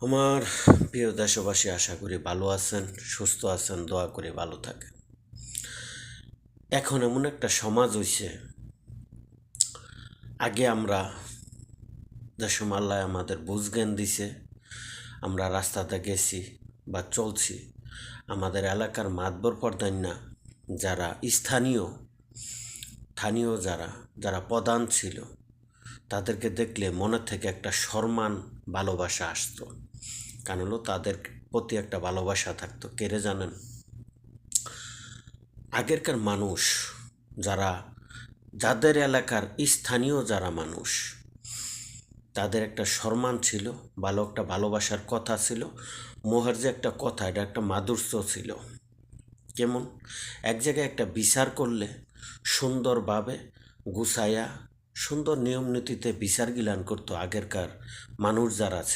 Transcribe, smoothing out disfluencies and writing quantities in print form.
আমার প্রিয় দেশবাসী, আশা করি ভালো আছেন, সুস্থ আছেন, দোয়া করে ভালো থাকেন। এখন এমন একটা সমাজ হইছে, আগে আমরা যে সময় আল্লাহ আমাদের বুঝ জ্ঞান দিছে, আমরা রাস্তাতে গেছি বা চলছি, আমাদের এলাকার মাতবর পর্দান না যারা স্থানীয় যারা যারা প্রধান ছিল, তাদেরকে দেখলে মনের থেকে একটা সম্মান ভালোবাসা আসতো। কারণ হলো তাদের প্রতি একটা ভালোবাসা থাকতো। কেড়ে জানেন, আগেরকার মানুষ যাদের এলাকার স্থানীয় যারা মানুষ, তাদের একটা সম্মান ছিল, ভালো একটা ভালোবাসার কথা ছিল, মোহের যে একটা কথা, এটা একটা মাধুর্য ছিল। কেমন এক জায়গায় একটা বিচার করলে সুন্দরভাবে গুছাইয়া সুন্দর নিয়ম নীতিতে বিচার গিলান করতো আগেরকার মানুষ যারা আছে।